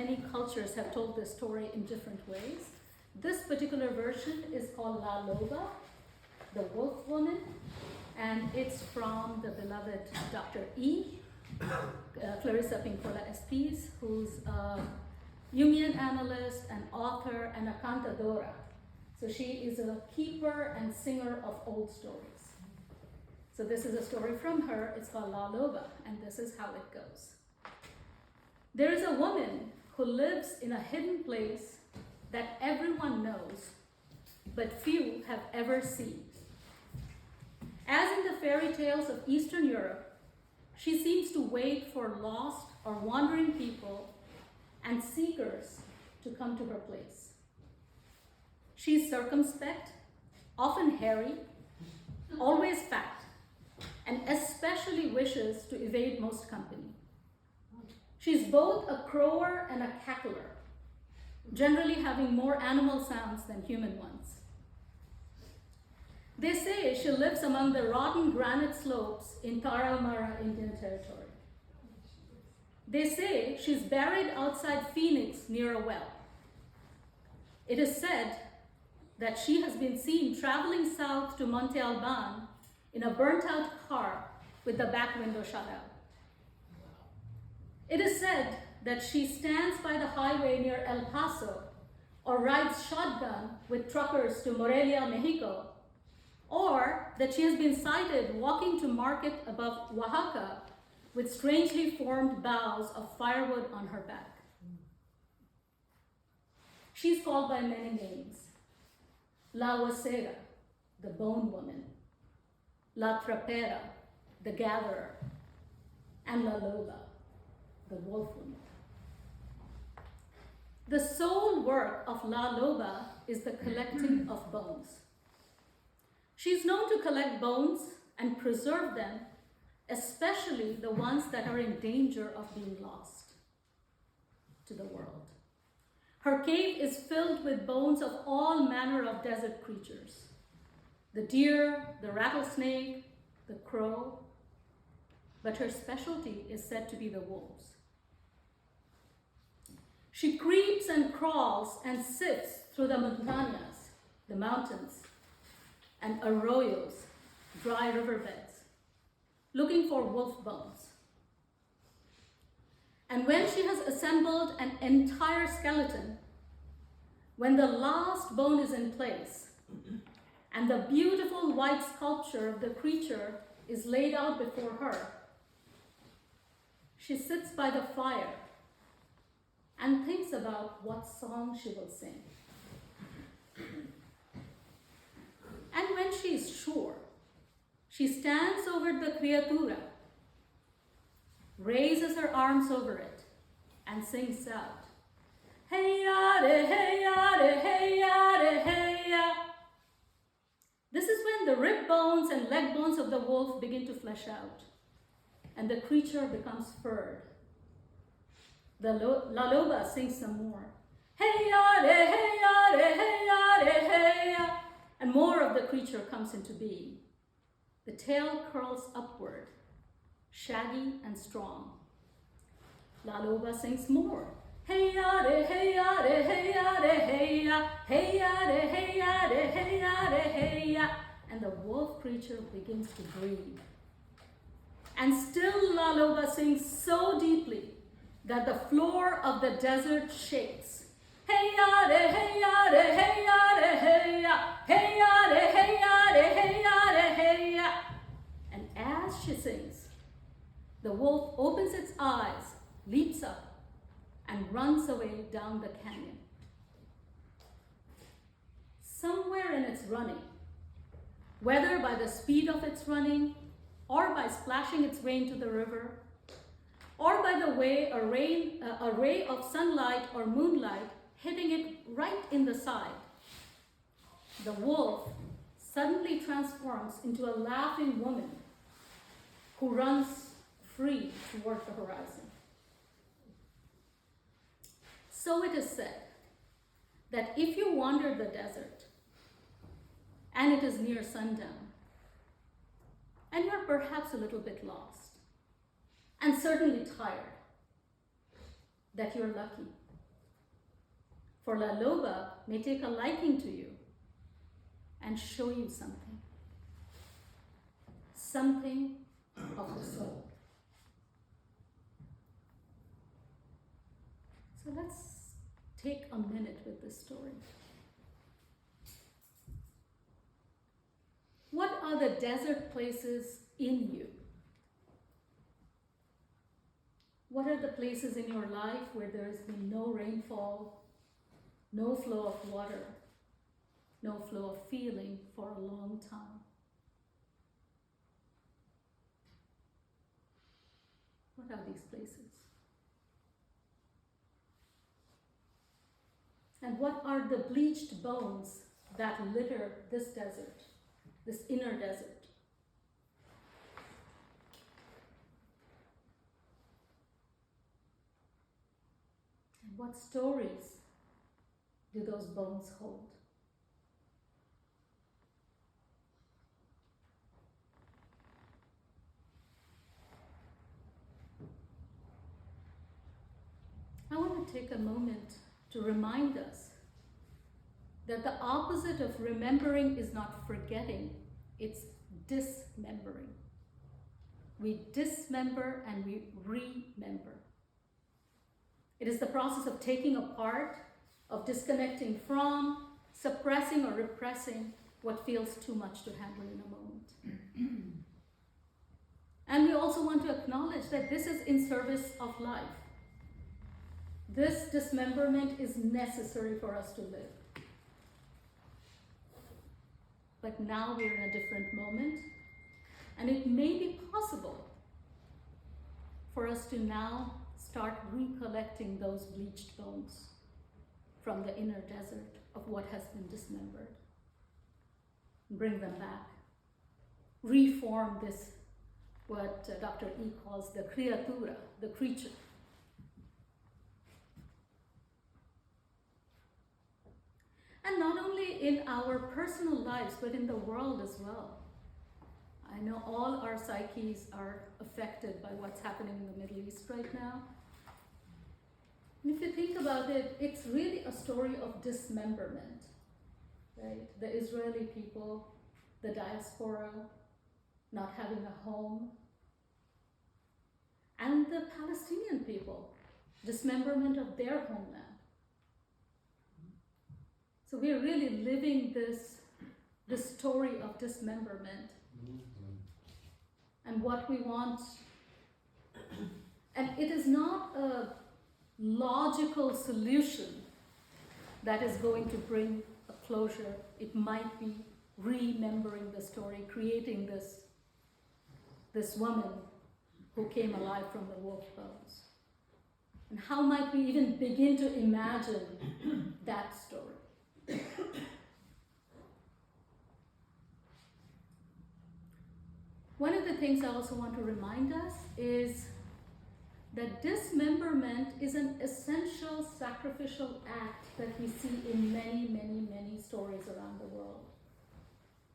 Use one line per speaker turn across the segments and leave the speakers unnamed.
many cultures have told this story in different ways. This particular version is called La Loba, the wolf woman, and it's from the beloved Dr. Clarissa Pinkola Estes, who's a Jungian analyst, an author, and a cantadora. So she is a keeper and singer of old stories. So this is a story from her. It's called La Loba, and this is how it goes. There is a woman who lives in a hidden place that everyone knows, but few have ever seen. As in the fairy tales of Eastern Europe, she seems to wait for lost or wandering people and seekers to come to her place. She's circumspect, often hairy, always fat, and especially wishes to evade most company. She's both a crower and a cackler, generally having more animal sounds than human ones. They say she lives among the rotten granite slopes in Tarahumara Indian Territory. They say she's buried outside Phoenix near a well. It is said that she has been seen traveling south to Monte Alban in a burnt-out car with the back window shut out. It is said that she stands by the highway near El Paso or rides shotgun with truckers to Morelia, Mexico, or that she has been sighted walking to market above Oaxaca with strangely formed boughs of firewood on her back. She's called by many names: La Huesera, the bone woman; La Trapera, the gatherer; and La Loba, the wolf woman. The sole work of La Loba is the collecting of bones. She's known to collect bones and preserve them, especially the ones that are in danger of being lost to the world. Her cave is filled with bones of all manner of desert creatures: the deer, the rattlesnake, the crow, but her specialty is said to be the wolves. She creeps and crawls and sifts through the montañas, the mountains, and arroyos, dry riverbeds, looking for wolf bones. And when she has assembled an entire skeleton, when the last bone is in place, and the beautiful white sculpture of the creature is laid out before her, she sits by the fire and thinks about what song she will sing. And when she is sure, she stands over the criatura, raises her arms over it, and sings out, "Hey-ya-de, hey-ya-de, hey-ya-de, hey-ya." This is when the rib bones and leg bones of the wolf begin to flesh out, and the creature becomes furred. The La Loba sings some more, "Hey-ya-de, hey-ya-de, hey-ya-de, hey-ya," and more of the creature comes into being. The tail curls upward, shaggy and strong. La Loba sings more, "Hey-ya-de, hey-ya-de, hey-ya-de, hey-ya, hey-ya-de, hey-ya-de, hey-ya-de, hey-ya," and the wolf creature begins to breathe. And still La Loba sings so deeply that the floor of the desert shakes. Hey-ya-de, hey-ya-de, hey-ya-de, hey-ya, hey-ya-de, hey-ya-de, hey-ya-de, hey-ya. And as she sings, the wolf opens its eyes, leaps up, and runs away down the canyon. Somewhere in its running, whether by the speed of its running, or by splashing its way into the river, or by the way a ray of sunlight or moonlight hitting it right in the side, the wolf suddenly transforms into a laughing woman who runs free toward the horizon. So it is said that if you wander the desert and it is near sundown, and you're perhaps a little bit lost, and certainly tired, that you're lucky. for La Loba may take a liking to you and show you something. Something of the soul. So let's take a minute with this story. What are the desert places in you? What are the places in your life where there has been no rainfall, no flow of water, no flow of feeling for a long time? What are these places? And what are the bleached bones that litter this desert, this inner desert? And what stories do those bones hold? I want to take a moment to remind us that the opposite of remembering is not forgetting, it's dismembering. We dismember and we remember. It is the process of taking apart, of disconnecting from, suppressing or repressing what feels too much to handle in a moment. And we also want to acknowledge that this is in service of life. This dismemberment is necessary for us to live. But now we're in a different moment, and it may be possible for us to now start recollecting those bleached bones from the inner desert of what has been dismembered. Bring them back. Reform this, what Dr. E calls the criatura, the creature. And not only in our personal lives, but in the world as well. I know all our psyches are affected by what's happening in the Middle East right now. And if you think about it, it's really a story of dismemberment, right? The Israeli people, the diaspora, not having a home, and the Palestinian people, dismemberment of their homeland. So we're really living this story of dismemberment and what we want. And it is not a logical solution that is going to bring a closure. It might be remembering the story, creating this woman who came alive from the wolf bones. And how might we even begin to imagine that story? One of the things I also want to remind us is that dismemberment is an essential sacrificial act that we see in many, many, many stories around the world.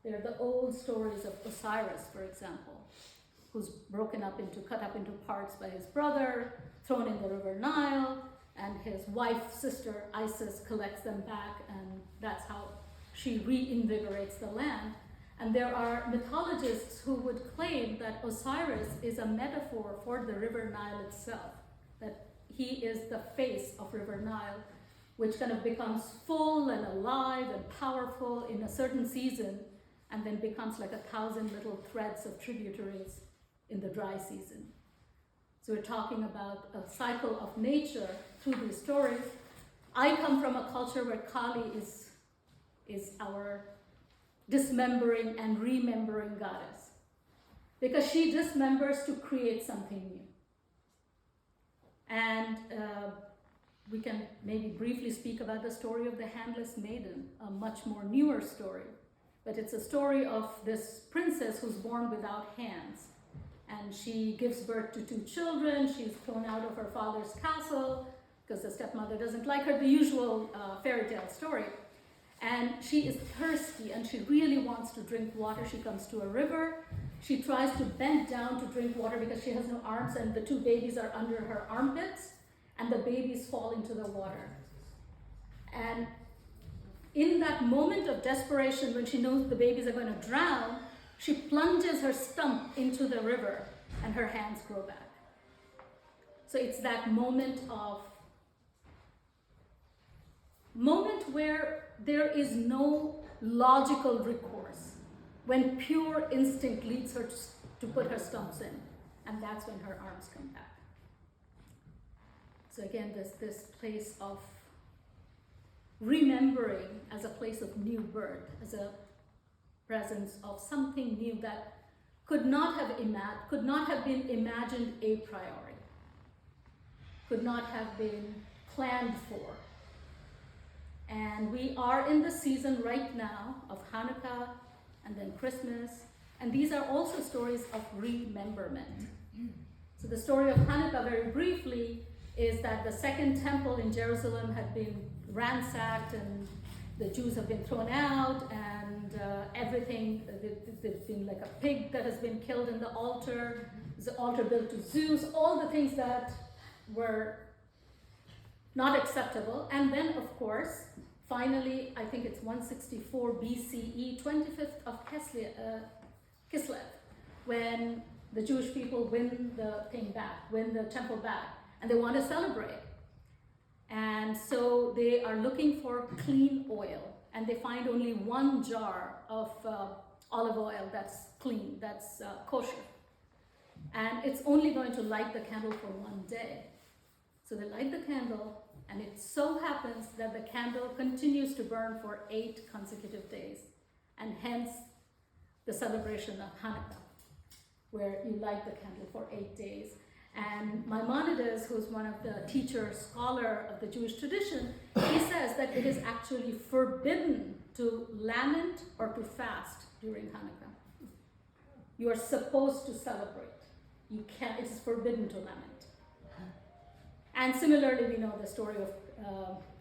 There are the old stories of Osiris, for example, who's cut up into parts by his brother, thrown in the River Nile, and his wife, sister Isis, collects them back, and that's how she reinvigorates the land. And there are mythologists who would claim that Osiris is a metaphor for the River Nile itself, that he is the face of River Nile, which kind of becomes full and alive and powerful in a certain season, and then becomes like 1,000 little threads of tributaries in the dry season. So we're talking about a cycle of nature through these stories. I come from a culture where Kali is our dismembering and remembering goddess, because she dismembers to create something new. And we can maybe briefly speak about the story of the handless maiden, a much more newer story, but it's a story of this princess who's born without hands. And she gives birth to 2 children. She's thrown out of her father's castle because the stepmother doesn't like her, the usual fairy tale story. And she is thirsty and she really wants to drink water. She comes to a river. She tries to bend down to drink water because she has no arms, and the 2 babies are under her armpits, and the babies fall into the water. And in that moment of desperation, when she knows the babies are going to drown, she plunges her stump into the river and her hands grow back. So it's that moment where there is no logical recourse, when pure instinct leads her to put her stumps in, and that's when her arms come back. So again, this place of remembering as a place of new birth, as a presence of something new that could not have been imagined a priori, could not have been planned for. And we are in the season right now of Hanukkah and then Christmas, and these are also stories of rememberment. So the story of Hanukkah, very briefly, is that the second temple in Jerusalem had been ransacked and the Jews have been thrown out, and everything, there's been like a pig that has been killed in the altar, there's an altar built to Zeus, all the things that were not acceptable. And then, of course, finally, I think it's 164 BCE, 25th of Kislev, when the Jewish people win the temple back, and they want to celebrate. And so they are looking for clean oil, and they find only one jar of olive oil that's clean, that's kosher. And it's only going to light the candle for one day. So they light the candle, and it so happens that the candle continues to burn for 8 consecutive days, and hence the celebration of Hanukkah, where you light the candle for 8 days. And Maimonides, who's one of the scholar of the Jewish tradition, he says that it is actually forbidden to lament or to fast during Hanukkah. You are supposed to celebrate. You can't, it is forbidden to lament. And similarly, we know the story of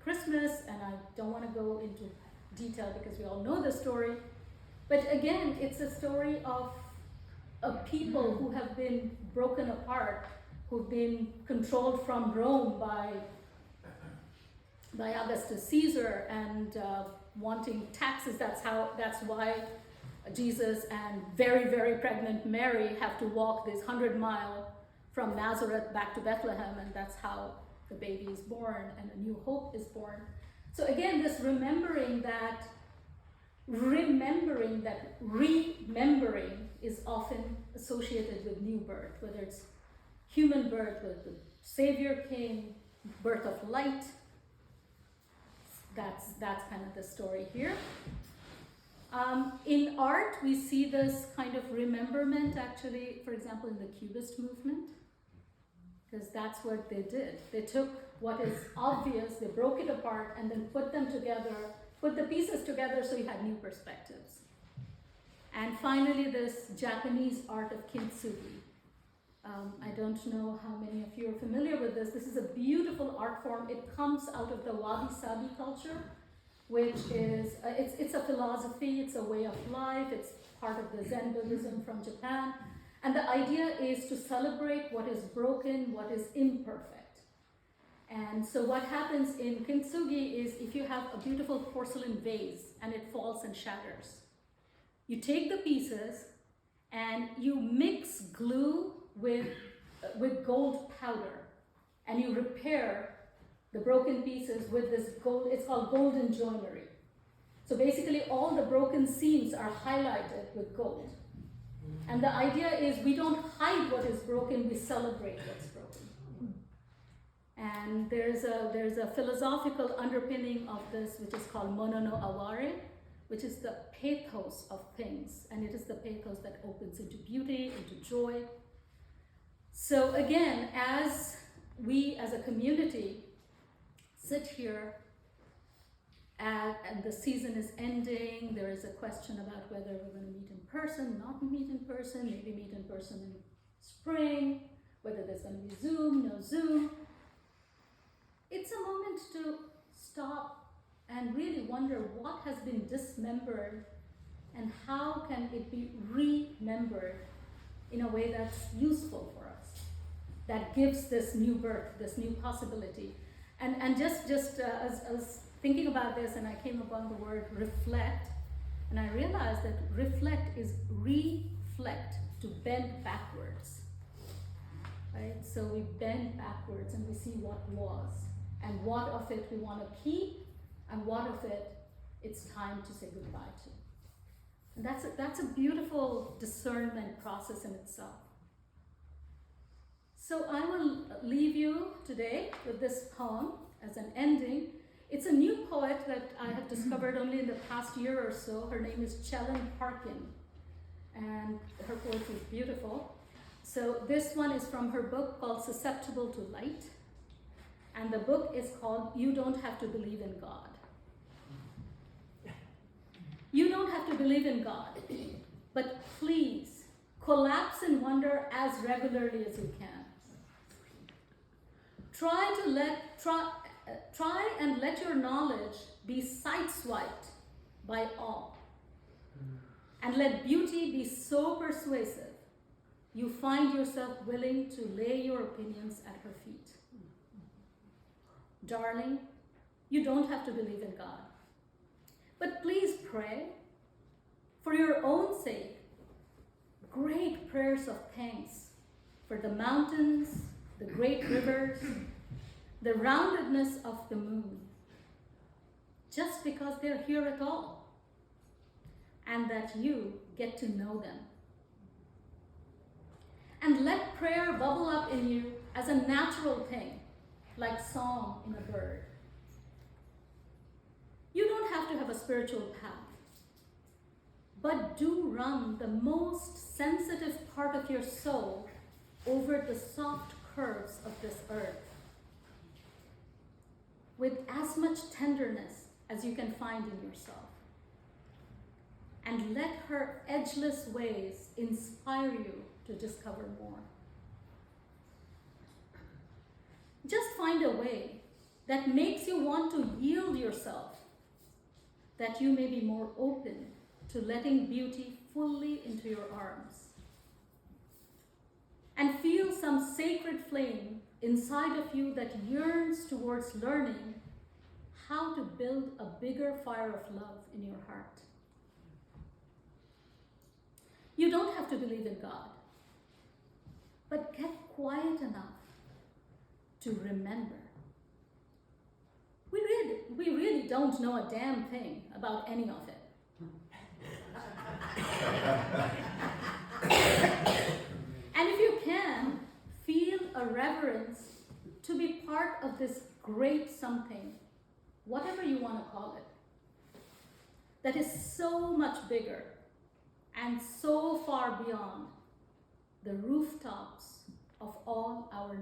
Christmas, and I don't want to go into detail because we all know the story. But again, it's a story of people who have been broken apart, who've been controlled from Rome by Augustus Caesar, and wanting taxes. That's why Jesus and very, very pregnant Mary have to walk this 100-mile from Nazareth back to Bethlehem, and that's how the baby is born and a new hope is born. So again, this remembering that remembering is often associated with new birth, whether it's human birth with the Savior King, birth of light. That's kind of the story here. In art, we see this kind of rememberment actually, for example, in the Cubist movement, because that's what they did. They took what is obvious, they broke it apart, and then put the pieces together so you had new perspectives. And finally, this Japanese art of kintsugi. I don't know how many of you are familiar with this. This is a beautiful art form. It comes out of the wabi-sabi culture, which is, it's a philosophy, it's a way of life, it's part of the Zen Buddhism from Japan. And the idea is to celebrate what is broken, what is imperfect. And so what happens in kintsugi is, if you have a beautiful porcelain vase and it falls and shatters, you take the pieces and you mix glue with gold powder, and you repair the broken pieces with this gold. It's called golden joinery. So basically all the broken seams are highlighted with gold. And the idea is we don't hide what is broken, we celebrate what's broken. And there's a philosophical underpinning of this, which is called mono no aware, which is the pathos of things, and it is the pathos that opens into beauty, into joy. So again, as we as a community sit here and the season is ending, there is a question about whether we're going to meet in person, not meet in person, maybe meet in person in spring, whether there's going to be Zoom, no Zoom. It's a moment to stop and really wonder what has been dismembered and how can it be remembered in a way that's useful for us, that gives this new birth, this new possibility. And just as thinking about this, and I came upon the word reflect, and I realized that reflect is reflect, to bend backwards. Right? So we bend backwards and we see what was, and what of it we want to keep, and what of it it's time to say goodbye to. And that's a beautiful discernment process in itself. So I will leave you today with this poem as an ending. It's a new poet that I have discovered only in the past year or so. Her name is Chelan Harkin, and her poetry is beautiful. So this one is from her book called Susceptible to Light, and the book is called You Don't Have to Believe in God. You don't have to believe in God, but please collapse in wonder as regularly as you can. Try and let your knowledge be sideswiped by awe, and let beauty be so persuasive you find yourself willing to lay your opinions at her feet. Darling, you don't have to believe in God, but please pray, for your own sake, great prayers of thanks for the mountains, the great rivers, the roundedness of the moon, just because they're here at all, and that you get to know them. And let prayer bubble up in you as a natural thing, like song in a bird. You don't have to have a spiritual path, but do run the most sensitive part of your soul over the soft curves of this earth with as much tenderness as you can find in yourself. And let her edgeless ways inspire you to discover more. Just find a way that makes you want to yield yourself, that you may be more open to letting beauty fully into your arms. And feel some sacred flame inside of you that yearns towards learning how to build a bigger fire of love in your heart. You don't have to believe in God, but get quiet enough to remember. We really don't know a damn thing about any of it. And if you can, feel a reverence to be part of this great something, whatever you want to call it, that is so much bigger and so far beyond the rooftops of all our